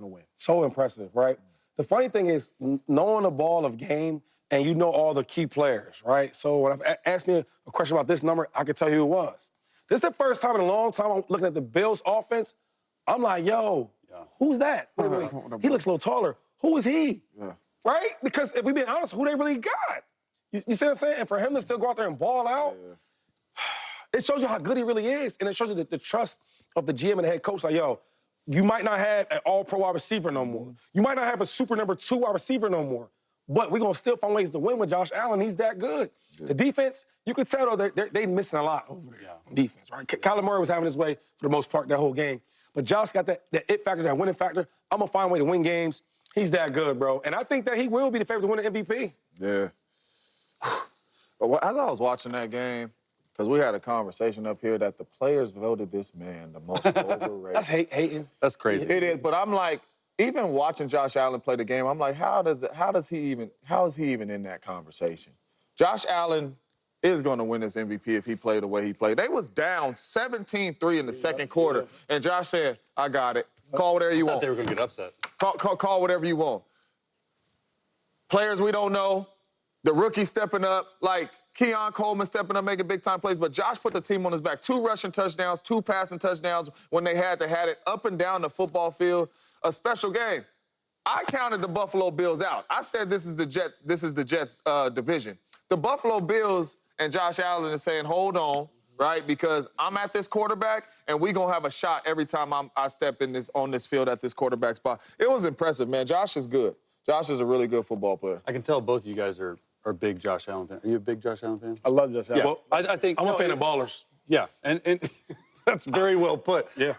to win. So impressive, right? The funny thing is knowing the ball of game and you know all the key players, right? So when I've asked me a question about this number, I can tell you who it was. This is the first time in a long time I'm looking at the Bills offense. I'm like, yo, who's that? Wait. He looks a little taller. Who is he? Yeah. Right? Because if we be honest, who they really got? You see what I'm saying? And for him to still go out there and ball out, it shows you how good he really is. And it shows you the trust of the GM and the head coach. Like, yo, you might not have an all-pro wide receiver no more. You might not have a super number 2 wide receiver no more. But we're going to still find ways to win with Josh Allen. He's that good. The defense, you could tell, though, they're missing a lot over there on defense, right? Kyler Murray was having his way for the most part that whole game. But Josh got that it factor, that winning factor. I'm going to find a way to win games. He's that good, bro. And I think that he will be the favorite to win the MVP. Yeah. As I was watching that game, because we had a conversation up here that the players voted this man the most overrated. That's hating. That's crazy. It is, but I'm like, even watching Josh Allen play the game, I'm like, how is he even in that conversation? Josh Allen is going to win this MVP if he played the way he played. They was down 17-3 in the second quarter, and Josh said, I got it. Call whatever you want. They were going to get upset. Call whatever you want. Players we don't know, the rookie stepping up, like Keon Coleman stepping up, making big-time plays, but Josh put the team on his back. 2 rushing touchdowns, 2 passing touchdowns when they had it up and down the football field. A special game. I counted the Buffalo Bills out. I said this is the Jets division. The Buffalo Bills and Josh Allen is saying, hold on, right? Because I'm at this quarterback, and we're going to have a shot every time I step on this field at this quarterback spot. It was impressive, man. Josh is good. Josh is a really good football player. I can tell both of you guys are big Josh Allen fans. Are you a big Josh Allen fan? I love Josh Allen. Yeah, well, I think I'm a fan of ballers. Yeah, and that's very well put. Yeah.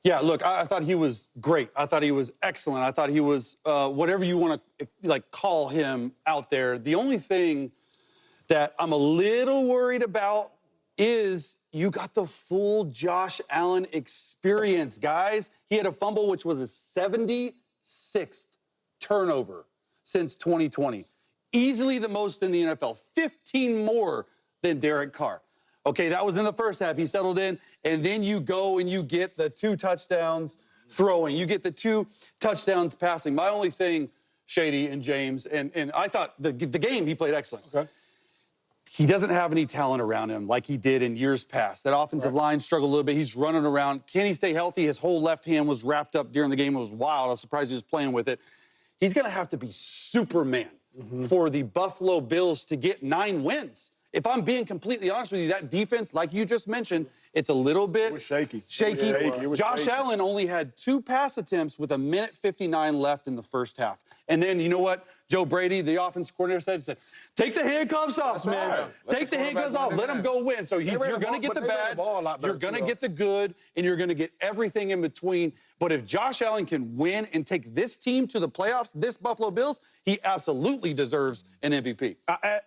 Yeah, look, I thought he was great. I thought he was excellent. I thought he was whatever you want to call him out there. The only thing that I'm a little worried about is you got the full Josh Allen experience, guys. He had a fumble, which was his 76th turnover since 2020. Easily the most in the NFL, 15 more than Derek Carr. Okay, that was in the first half. He settled in, and then you go and you get the 2 touchdowns throwing. You get the 2 touchdowns passing. My only thing, Shady and James, and I thought the game he played excellent. Okay. He doesn't have any talent around him like he did in years past. That offensive line struggled a little bit. He's running around. Can he stay healthy? His whole left hand was wrapped up during the game. It was wild. I was surprised he was playing with it. He's going to have to be Superman for the Buffalo Bills to get 9 wins. If I'm being completely honest with you, that defense, like you just mentioned, it's a little bit shaky. Josh Allen only had 2 pass attempts with 1:59 left in the first half. And then, you know what? Joe Brady, the offensive coordinator, said, take the handcuffs off, man. Right. Take the handcuffs off. Let him go win. So you're going to get the bad, you're going to get the good, and you're going to get everything in between. But if Josh Allen can win and take this team to the playoffs, this Buffalo Bills, he absolutely deserves an MVP.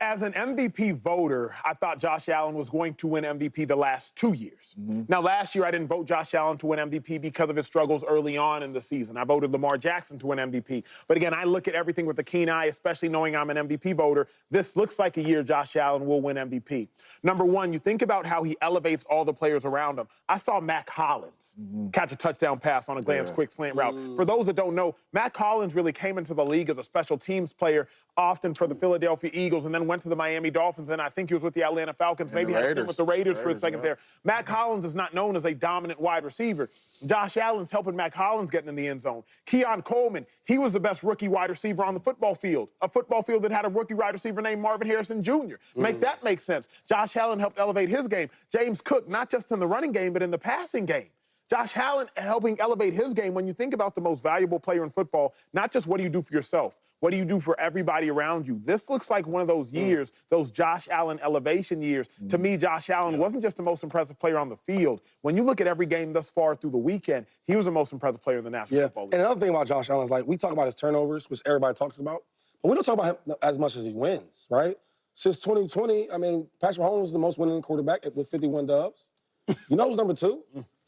As an MVP voter, I thought Josh Allen was going to win MVP the last 2 years. Now, last year, I didn't vote Josh Allen to win MVP because of his struggles early on in the season. I voted Lamar Jackson to win MVP. But again, I look at everything with a keen eye, especially knowing I'm an MVP voter. This looks like a year Josh Allen will win MVP. Number one, you think about how he elevates all the players around him. I saw Mac Hollins catch a touchdown pass on a glance quick slant route. For those that don't know, Mac Hollins really came into the league as a special teams player, often for the Philadelphia Eagles, and then went to the Miami Dolphins, and I think he was with the Atlanta Falcons, maybe had a stint with the Raiders for a second there. Mac Hollins is not known as a dominant wide receiver. Josh Allen's helping Mac Hollins getting in the end zone. Keon Coleman, he was the best rookie wide receiver on the football field, a football field that had a rookie wide receiver named Marvin Harrison Jr. Make that make sense. Josh Allen helped elevate his game. James Cook, not just in the running game, but in the passing game. Josh Allen helping elevate his game. When you think about the most valuable player in football, not just what do you do for yourself, what do you do for everybody around you? This looks like one of those years, those Josh Allen elevation years. To me, Josh Allen wasn't just the most impressive player on the field. When you look at every game thus far through the weekend, he was the most impressive player in the National Football League. And another thing about Josh Allen is, like, we talk about his turnovers, which everybody talks about, but we don't talk about him as much as he wins, right? Since 2020, I mean, Patrick Mahomes was the most winning quarterback with 51 dubs. You know who's number 2?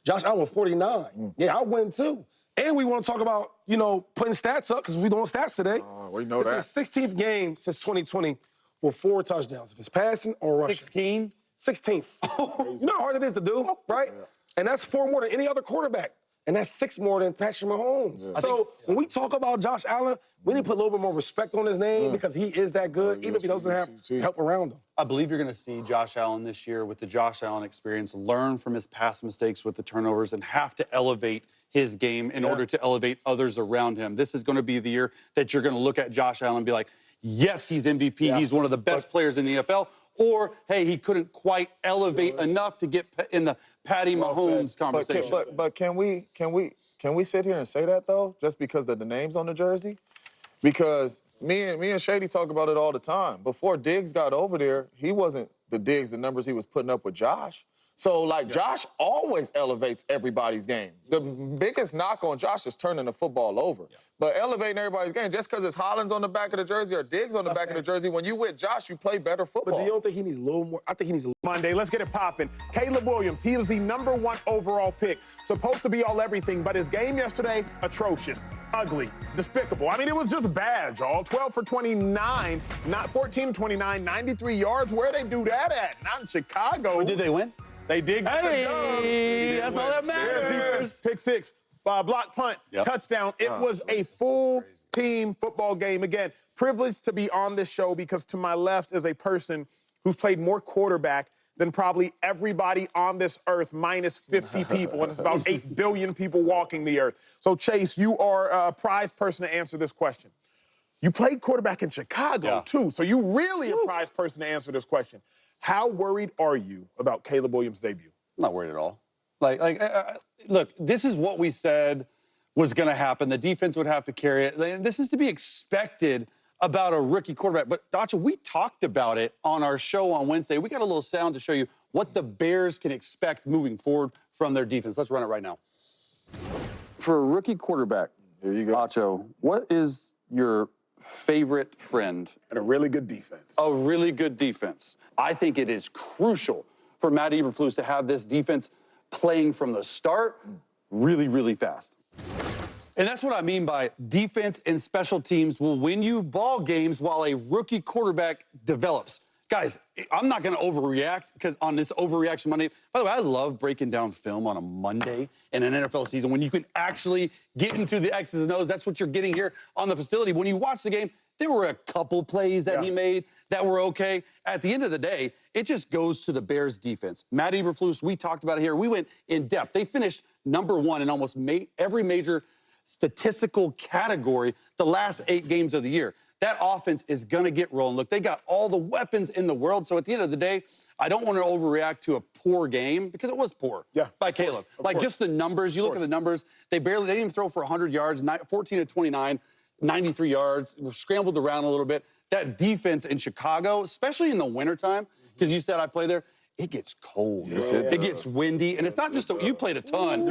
Josh Allen with 49. Yeah, I win too. And we want to talk about, you know, putting stats up because we're doing stats today. We know that. This is his 16th game since 2020 with 4 touchdowns. If it's passing or rushing. 16? 16th. You know how hard it is to do, right? And that's 4 more than any other quarterback. and that's 6 more than Patrick Mahomes. So when we talk about Josh Allen, we need to put a little bit more respect on his name because he is that good, even if he doesn't have help around him. I believe you're going to see Josh Allen this year with the Josh Allen experience, learn from his past mistakes with the turnovers, and have to elevate his game in order to elevate others around him. This is going to be the year that you're going to look at Josh Allen and be like, yes, he's MVP. He's one of the best players in the NFL. Or, hey, he couldn't quite elevate enough to get in the Patty Mahomes conversation. But can we sit here and say that, though, just because of the names on the jersey? Because me and Shady talk about it all the time. Before Diggs got over there, he wasn't the Diggs, the numbers he was putting up with Josh. So, like, Josh always elevates everybody's game. The biggest knock on Josh is turning the football over. But elevating everybody's game, just because it's Hollins on the back of the jersey or Diggs on the back of the jersey, when you with Josh, you play better football. But you don't think he needs a little more? I think he needs a little. Monday, let's get it popping. Caleb Williams, he was the #1 overall pick. Supposed to be all everything, but his game yesterday, atrocious, ugly, despicable. I mean, it was just bad, y'all. 12 for 29, not 14 29, 93 yards. Where they do that at? Not in Chicago. But did they win? They did. Hey, that's all that matters. Pick six, block punt, touchdown. It was a full team football game. Again, privileged to be on this show because to my left is a person who's played more quarterback than probably everybody on this earth, minus 50 people, and it's about 8 billion people walking the earth. So, Chase, you are a prized person to answer this question. You played quarterback in Chicago, too, so you really a prized person to answer this question. How worried are you about Caleb Williams' debut? I'm not worried at all. Look, this is what we said was going to happen. The defense would have to carry it. This is to be expected about a rookie quarterback. But, Dacha, we talked about it on our show on Wednesday. We got a little sound to show you what the Bears can expect moving forward from their defense. Let's run it right now. For a rookie quarterback, Here you go. Dacha, what is your favorite friend? And a really good defense. A really good defense. I think it is crucial for Matt Eberflus to have this defense playing from the start really, really fast. And that's what I mean by defense and special teams will win you ball games while a rookie quarterback develops. Guys, I'm not going to overreact because on this overreaction Monday, by the way, I love breaking down film on a Monday in an NFL season when you can actually get into the X's and O's. That's what you're getting here on the facility. When you watch the game, there were a couple plays that he made that were okay. At the end of the day, it just goes to the Bears defense. Matt Eberflus, we talked about it here. We went in depth. They finished #1 in almost every major statistical category the last 8 games of the year. That offense is going to get rolling. Look, they got all the weapons in the world. So at the end of the day, I don't want to overreact to a poor game because it was poor by Caleb. Just the numbers. You look at the numbers. They didn't even throw for 100 yards, 14 to 29, 93 yards, scrambled around a little bit. That defense in Chicago, especially in the wintertime, because you said I play there, it gets cold. Yes, it gets windy. And it's not just, you played a ton.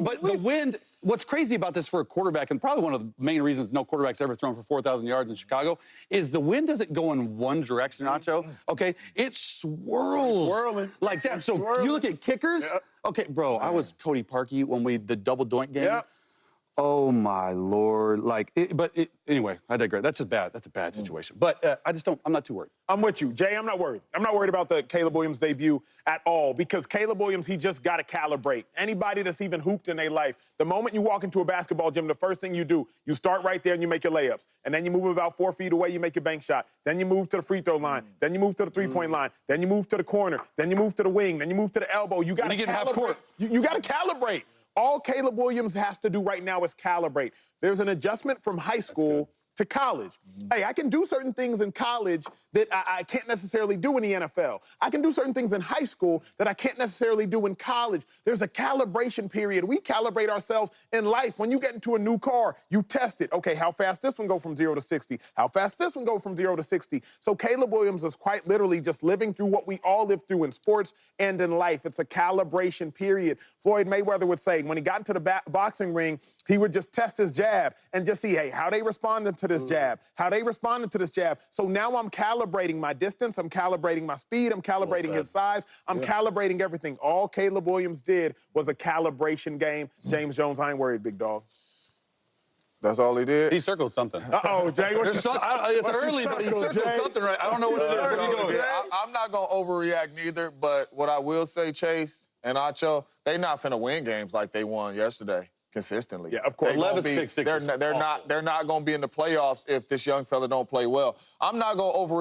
But the wind, what's crazy about this for a quarterback, and probably one of the main reasons no quarterback's ever thrown for 4,000 yards in Chicago, is the wind doesn't go in one direction, Nacho. Okay? It swirls like that. So you look at kickers. Okay, bro, I was Cody Parkey when the double doink game. Oh my Lord! Anyway, I digress. That's a bad situation. But I'm not too worried. I'm with you, Jay. I'm not worried. I'm not worried about the Caleb Williams debut at all because Caleb Williams, he just got to calibrate. Anybody that's even hooped in their life, the moment you walk into a basketball gym, the first thing you do, you start right there and you make your layups, and then you move about 4 feet away, you make your bank shot. Then you move to the free throw line. Then you move to the three-point line. Then you move to the corner. Then you move to the wing. Then you move to the elbow. You got to half court. You got to calibrate. All Caleb Williams has to do right now is calibrate. There's an adjustment from high school to college. Hey, I can do certain things in college that I can't necessarily do in the NFL. I can do certain things in high school that I can't necessarily do in college. There's a calibration period. We calibrate ourselves in life. When you get into a new car, you test it. Okay, how fast this one go from 0 to 60? How fast this one go from 0 to 60? So Caleb Williams is quite literally just living through what we all live through in sports and in life. It's a calibration period. Floyd Mayweather would say when he got into the boxing ring, he would just test his jab and just see, hey, how they responding to this jab, how they responding to this jab. So now I'm calibrating my distance, I'm calibrating my speed, I'm calibrating his size, I'm calibrating everything. All Caleb Williams did was a calibration game. James Jones, I ain't worried, big dog. That's all he did? He circled something. Uh-oh, Jay, what you It's what you early, but he circled, circled Jay? something right. I don't know what it is. Where are you going? I'm not going to overreact neither, but what I will say, Chase and Acho, they not finna win games like they won yesterday consistently. Yeah, of course. They gonna Levis be- pick six They're, was they're awful. not. They're not going to be in the playoffs if this young fella don't play well. I'm not going to overreact.